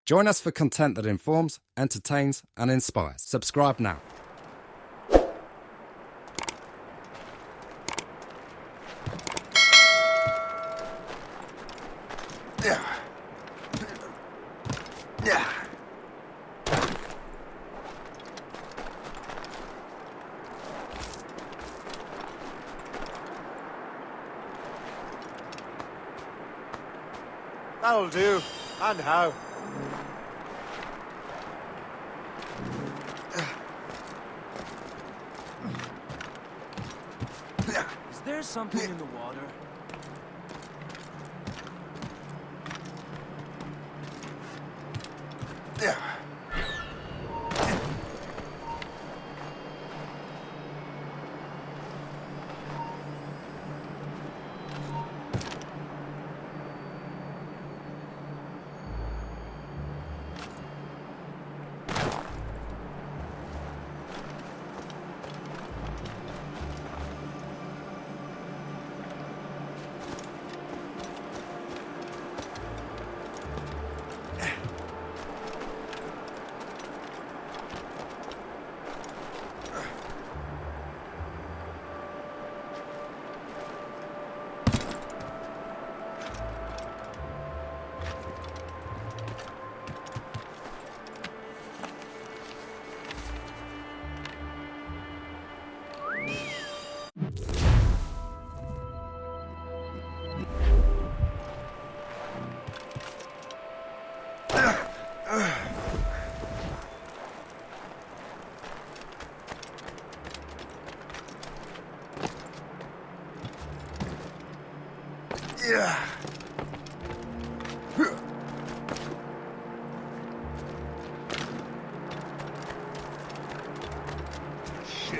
Join us for content that informs, entertains, and inspires. Subscribe now. That'll do. And how? Is there something in the water?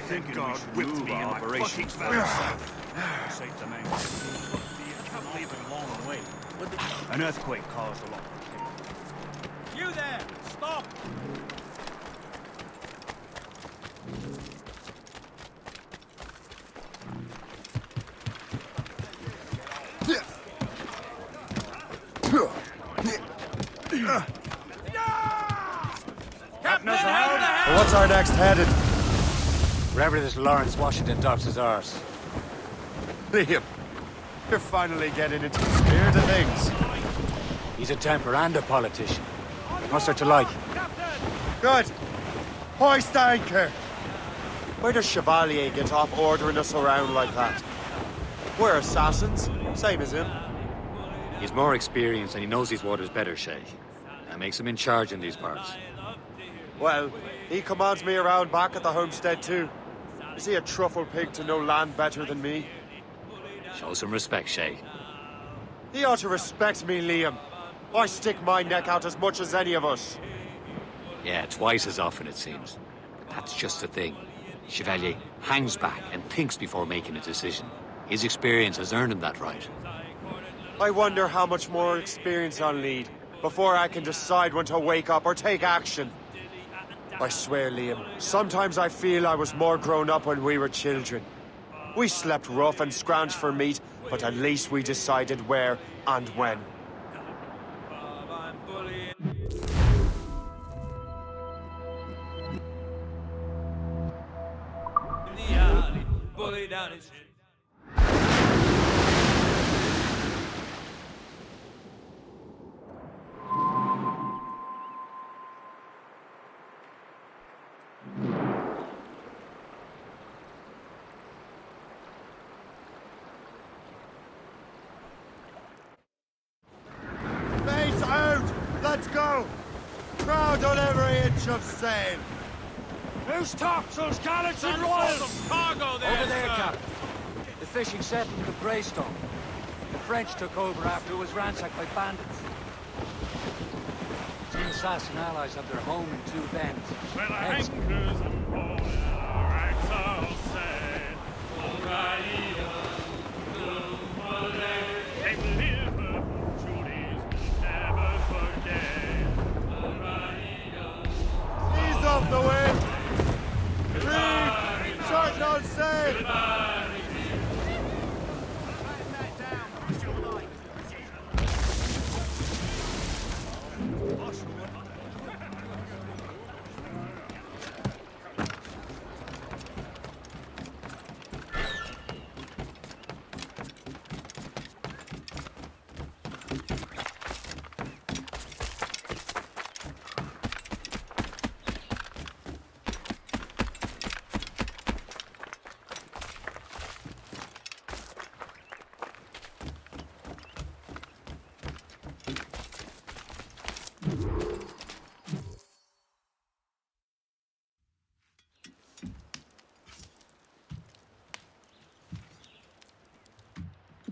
Thank God whipped me in my fucking south. Saved the man. Can't leave him long away. An earthquake caused a lot of chaos. You there! Stop! What's our next headed? Wherever this Lawrence Washington docks is ours. Liam, you're finally getting into the spirit of things. He's a temper and a politician. What's there to like? Good. Hoist anchor. Where does Chevalier get off ordering us around like that? We're assassins, same as him. He's more experienced and he knows these waters better, Shay. That makes him in charge in these parts. Well, he commands me around back at the homestead too. Is he a truffle pig to know land better than me? Show some respect, Shay. He ought to respect me, Liam. I stick my neck out as much as any of us. Yeah, twice as often it seems. But that's just the thing. Chevalier hangs back and thinks before making a decision. His experience has earned him that right. I wonder how much more experience I'll need before I can decide when to wake up or take action. I swear, Liam, sometimes I feel I was more grown up when we were children. We slept rough and scrounged for meat, but at least we decided where and when. Mates out! Let's go! Crowd on every inch of sail! Who's topsails, gallants and royals? Cargo there, Over there, sir. Captain. The fishing settlement of Greystone. The French took over after it was ransacked by bandits. Two assassin allies have their home in Two Bends. Well, the Heads- anchors and all our ranks all set. They live Judy's never forget. Ease off the wind! Reef! Shorten on sail!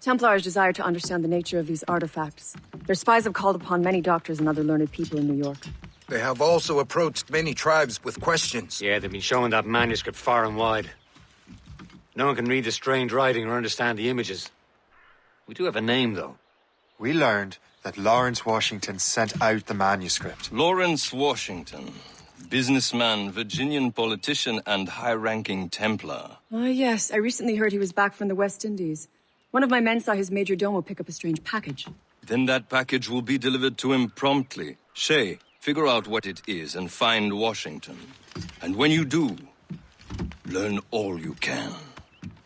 Templars desire to understand the nature of these artifacts. Their spies have called upon many doctors and other learned people in New York. They have also approached many tribes with questions. Yeah, they've been showing that manuscript far and wide. No one can read the strange writing or understand the images. We do have a name, though. We learned that Lawrence Washington sent out the manuscript. Lawrence Washington. Businessman, Virginian politician, and high-ranking Templar. Ah, yes. I recently heard he was back from the West Indies. One of my men saw his major domo pick up a strange package. Then that package will be delivered to him promptly. Shay, figure out what it is and find Washington. And when you do, learn all you can.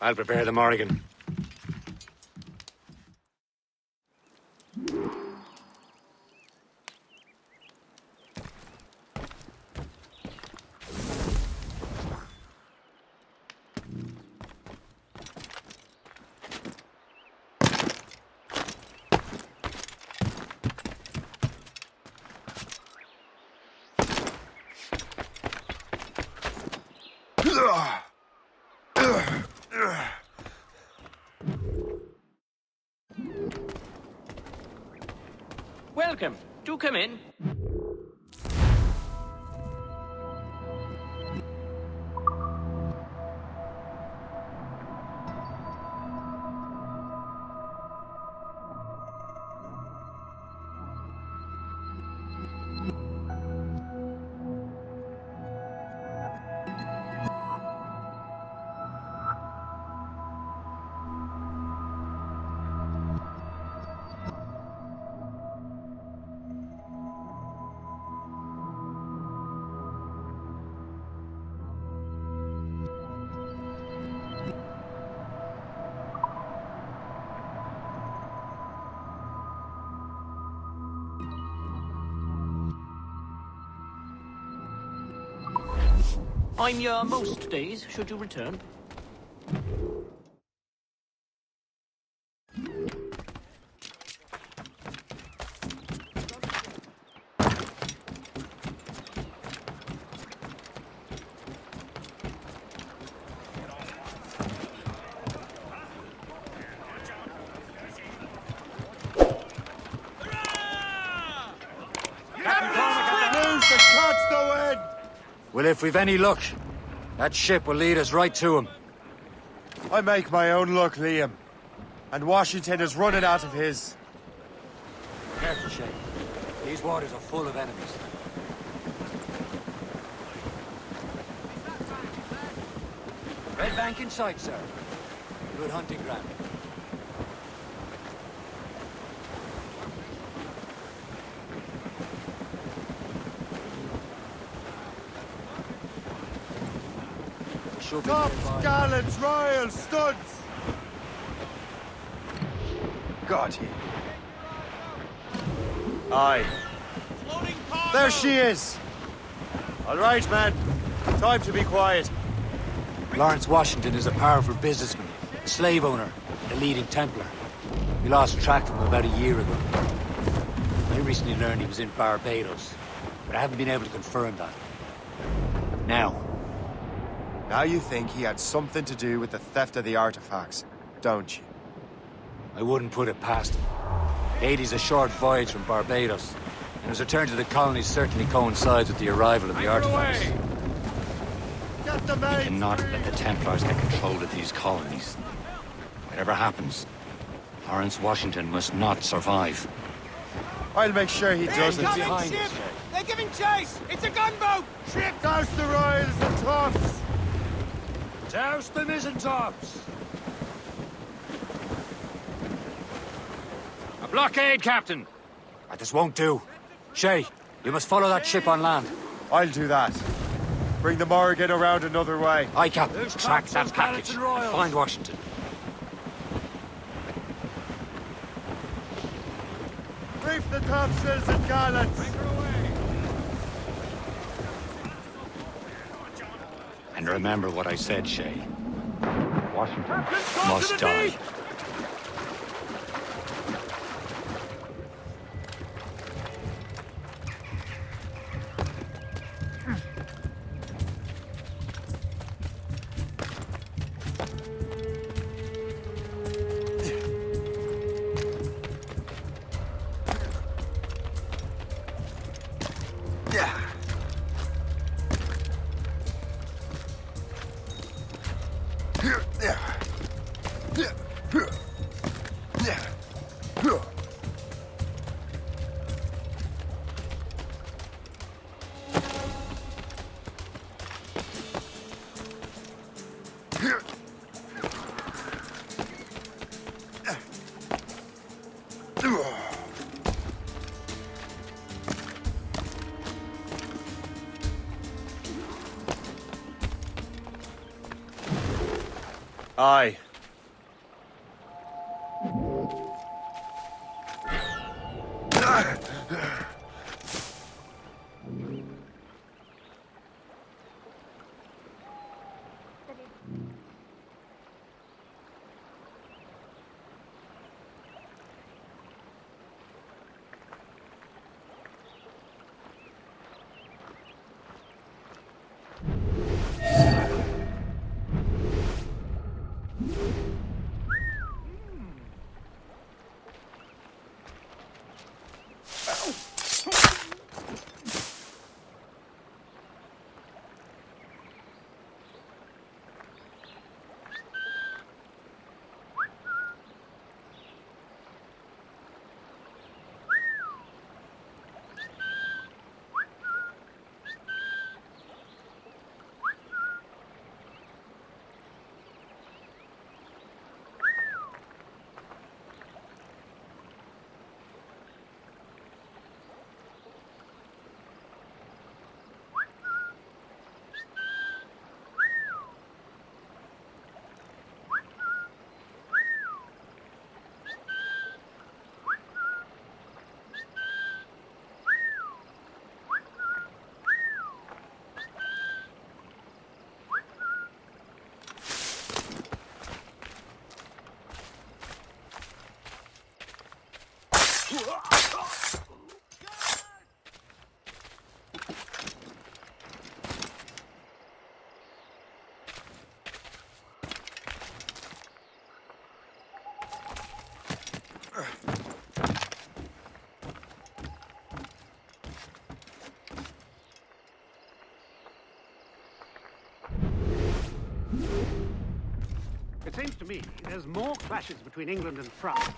I'll prepare the Morrigan. Welcome. Do come in. I'm your most days, should you return. Loose and catch the wind! Well, if we've any luck, that ship will lead us right to him. I make my own luck, Liam. And Washington is running out of his. Careful, Shay. These waters are full of enemies. Red bank in sight, sir. Good hunting ground. Tops, gallants, royals, studs! Got you. Aye. There she is! All right, man. Time to be quiet. Lawrence Washington is a powerful businessman, a slave owner, and a leading Templar. We lost track of him about a year ago. I recently learned he was in Barbados, but I haven't been able to confirm that. Now you think he had something to do with the theft of the artifacts, don't you? I wouldn't put it past him. Haiti's a short voyage from Barbados, and his return to the colonies certainly coincides with the arrival of the artifacts. Get the We main cannot free! let the Templars get control of these colonies. Whatever happens, Lawrence Washington must not survive. I'll make sure he doesn't. Behind us, Jay. They're giving chase! It's a gunboat! Ship douse the royals and tops! Douse the mizzentops! A blockade, Captain! This won't do. Shay, you must follow that ship on land. I'll do that. Bring the Morrigan around another way. Aye, Captain. Track that package and find Washington. Brief the topsails and gallants. And remember what I said, Shay. Washington must die. Aye. It seems to me there's more clashes between England and France.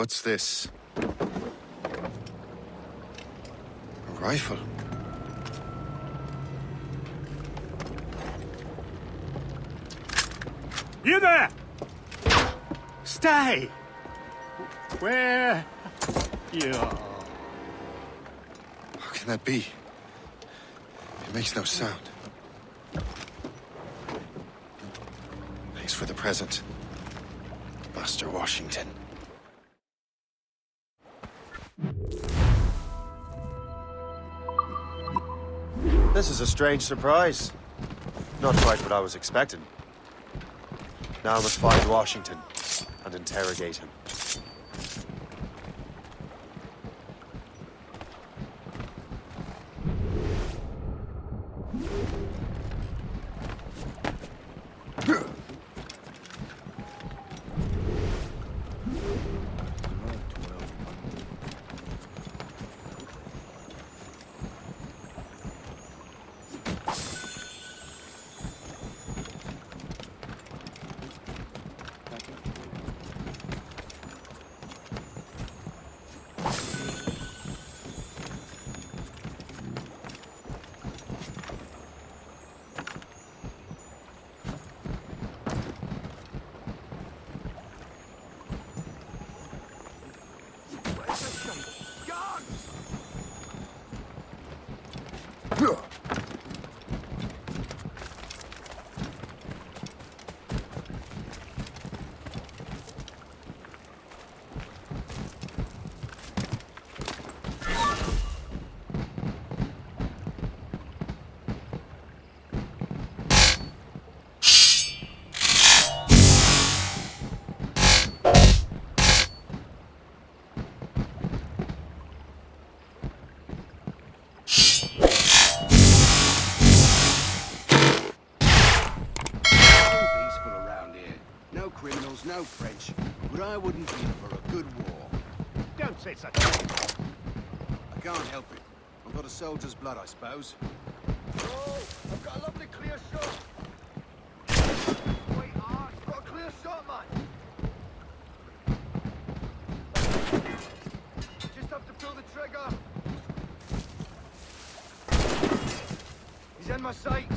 What's this? A rifle? You there! Stay! Where? You. How can that be? It makes no sound. Thanks for the present, Master Washington. This is a strange surprise. Not quite what I was expecting. Now I must find Washington and interrogate him. No French, but I wouldn't be in for a good war. Don't say such a thing. I can't help it. I've got a soldier's blood, I suppose. Oh, I've got a lovely clear shot. Wait, I've got a clear shot, man. Just have to pull the trigger. He's in my sight.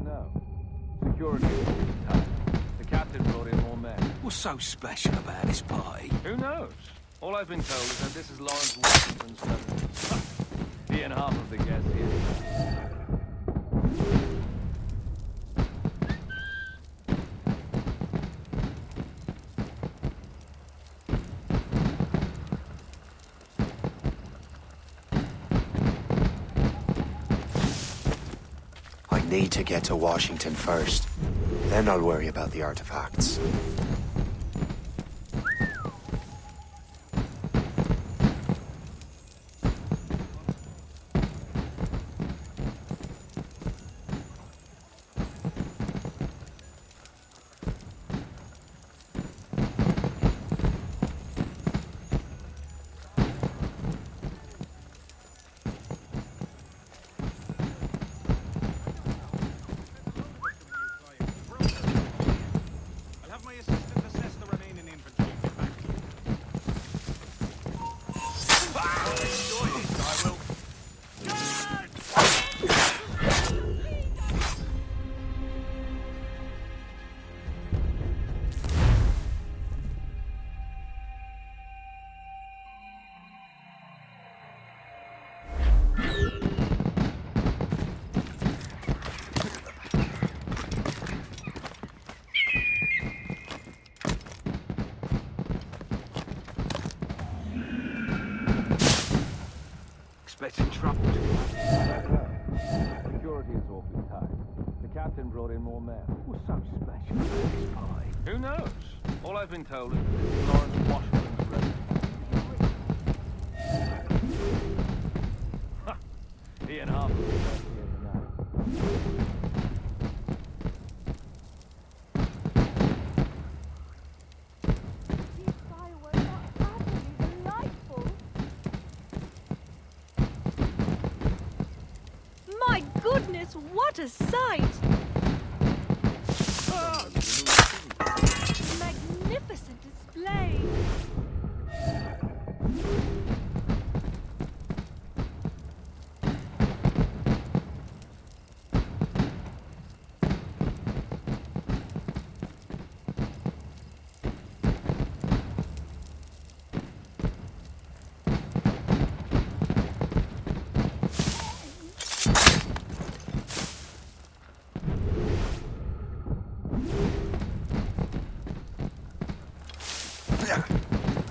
No. Security is tight. The captain brought in more men. What's so special about this party? Who knows? All I've been told is that this is Lawrence Washington's residence. He and half of the guests here. I need to get to Washington first. Then I'll worry about the artifacts. Expecting trouble. Security is awfully tight. The captain brought in more men. What's so special about this party? Who knows? All I've been told is that this is Lawrence Washington's residence. He and half of the guests here tonight. Goodness, what a sight! Magnificent display!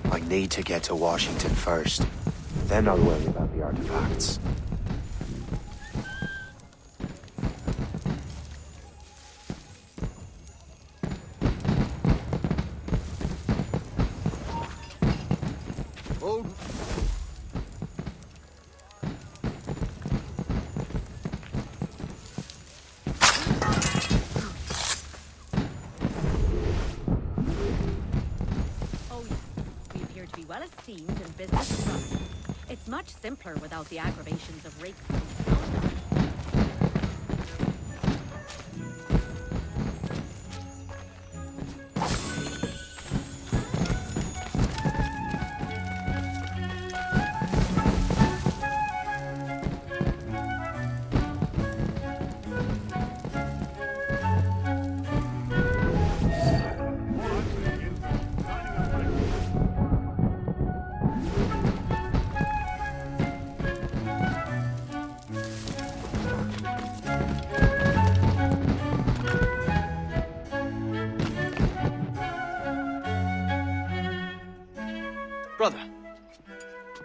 I need to get to Washington first. Then I'll worry about the artifacts. Hold. Well esteemed in business trust. It's much simpler without the aggravations of rakes and Brother,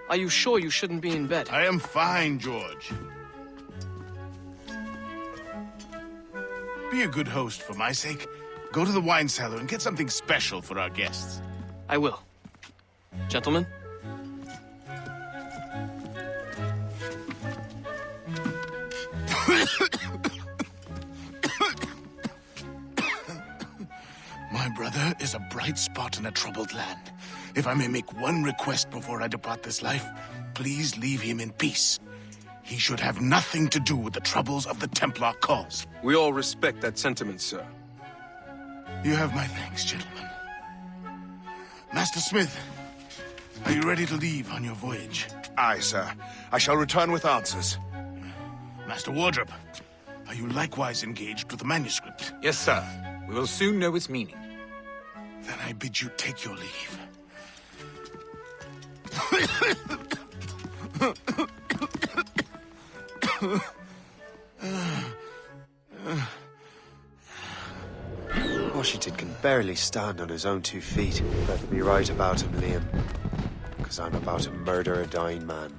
are you sure you shouldn't be in bed? I am fine, George. Be a good host for my sake. Go to the wine cellar and get something special for our guests. I will. Gentlemen? My brother is a bright spot in a troubled land. If I may make one request before I depart this life, please leave him in peace. He should have nothing to do with the troubles of the Templar cause. We all respect that sentiment, sir. You have my thanks, gentlemen. Master Smith, are you ready to leave on your voyage? Aye, sir. I shall return with answers. Master Wardrop, Are you likewise engaged with the manuscript? Yes, sir. We will soon know its meaning. Then I bid you take your leave. Washington can barely stand on his own 2 feet. Better be right about him, Liam. Because I'm about to murder a dying man.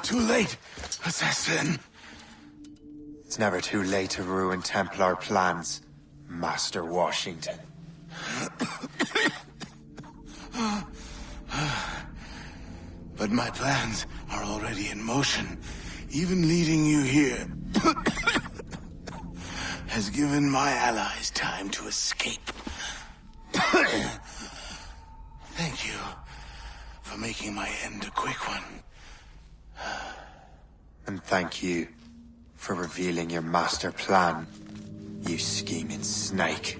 Too late, assassin. It's never too late to ruin Templar plans, Master Washington. But my plans are already in motion. Even leading you here has given my allies time to escape. Thank you for making my end a quick one. And thank you for revealing your master plan, you scheming snake.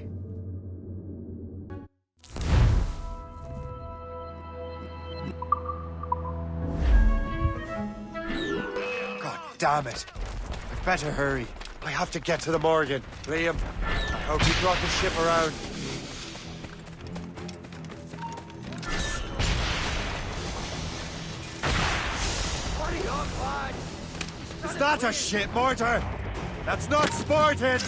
God damn it. I'd better hurry. I have to get to the Morgan. Liam, I hope you brought the ship around. Is that a shit mortar? That's not sporting!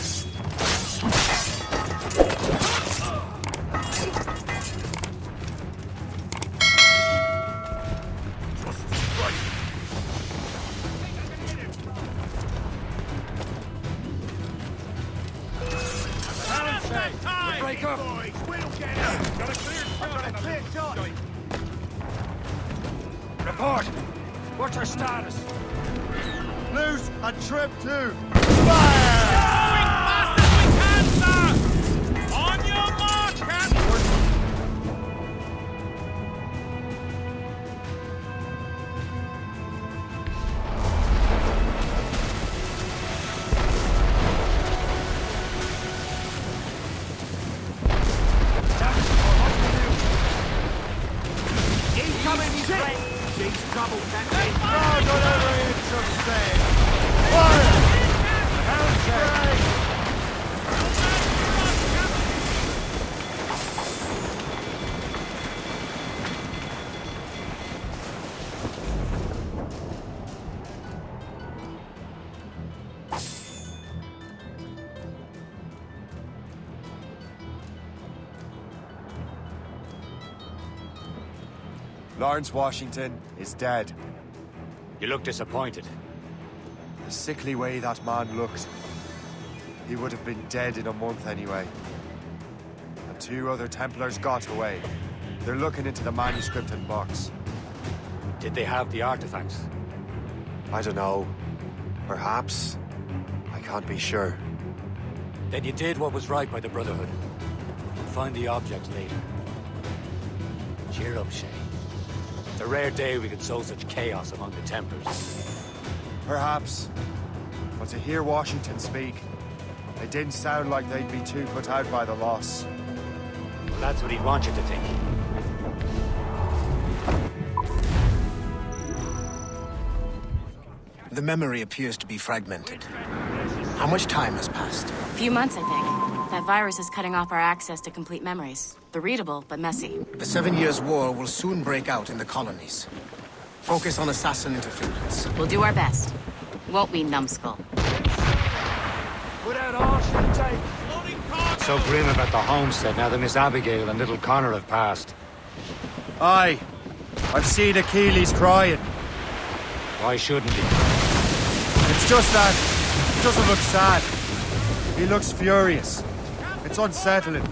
Break up! We'll get out! Got a clear shot! Report! What's our status? Loose and trim too! Going fast as we can, sir! On your march, Captain! trouble, Captain. God, whatever it should say. Fire! Hell's Lawrence Washington is dead. You look disappointed. The sickly way that man looked. He would have been dead in a month anyway. And 2 other Templars got away. They're looking into the manuscript and box. Did they have the artifacts? I don't know. Perhaps. I can't be sure. Then you did what was right by the Brotherhood. We'll find the object later. Cheer up, Shay. It's a rare day we can sow such chaos among the Templars. Perhaps. But to hear Washington speak, it didn't sound like they'd be too put out by the loss. Well, that's what he'd want you to think. The memory appears to be fragmented. How much time has passed? A few months, I think. That virus is cutting off our access to complete memories. They're readable, but messy. The 7 Years' War will soon break out in the colonies. Focus on assassin interference. We'll do our best. Won't we, numbskull? Without arse and take. So grim about the homestead now that Miss Abigail and little Connor have passed. Aye. I've seen Achilles crying. Why shouldn't he? It's just that he doesn't look sad. He looks furious. It's unsettling.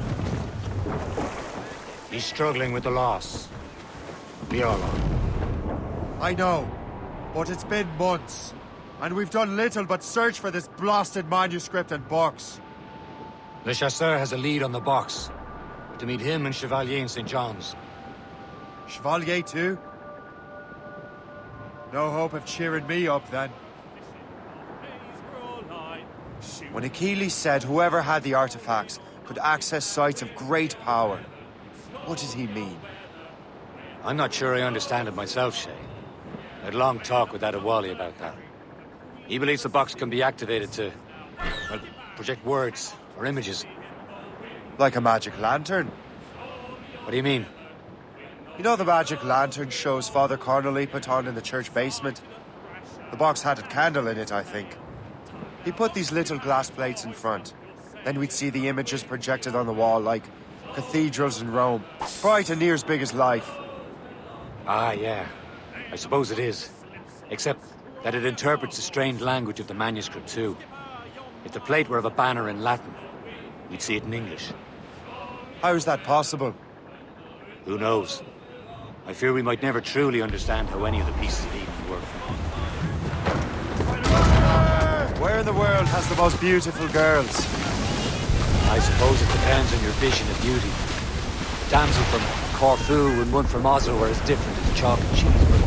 He's struggling with the loss. We all are. I know, but it's been months, and we've done little but search for this blasted manuscript and box. Le Chasseur has a lead on the box. To meet him and Chevalier in St. John's. Chevalier too? No hope of cheering me up then. When Achilles said whoever had the artifacts could access sites of great power, what did he mean? I'm not sure I understand it myself, Shay. I had a long talk with Adewale about that. He believes the box can be activated to, well, project words or images. Like a magic lantern? What do you mean? You know the magic lantern shows Father Connolly put on in the church basement? The box had a candle in it, I think. He put these little glass plates in front. Then we'd see the images projected on the wall like cathedrals in Rome. Bright and near as big as life. Ah, yeah. I suppose it is. Except that it interprets the strained language of the manuscript, too. If the plate were of a banner in Latin, we'd see it in English. How is that possible? Who knows? I fear we might never truly understand how any of the pieces of Eden work. Where in the world has the most beautiful girls? I suppose it depends on your vision of beauty. A damsel from Corfu and one from Oslo are as different as chalk and cheese, but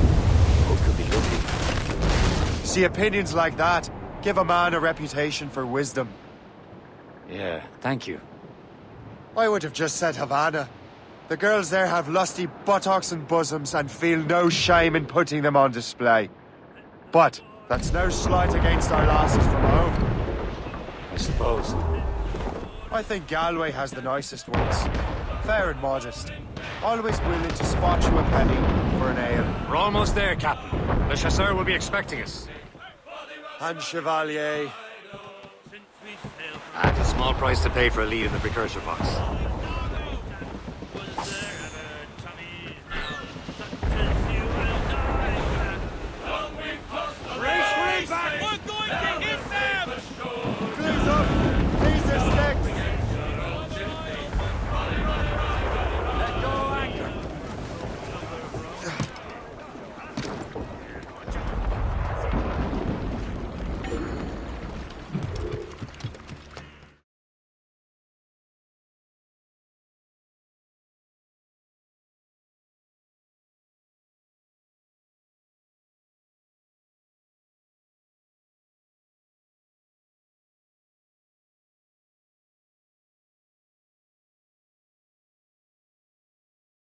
both could be lovely. See, opinions like that give a man a reputation for wisdom. Yeah, thank you. I would have just said Havana. The girls there have lusty buttocks and bosoms and feel no shame in putting them on display. But that's no slight against our lasses from home. I suppose. I think Galway has the nicest ones. Fair and modest. Always willing to spot you a penny for an ale. We're almost there, Captain. Le Chasseur will be expecting us. And Chevalier. It's a small price to pay for a lead in the precursor box.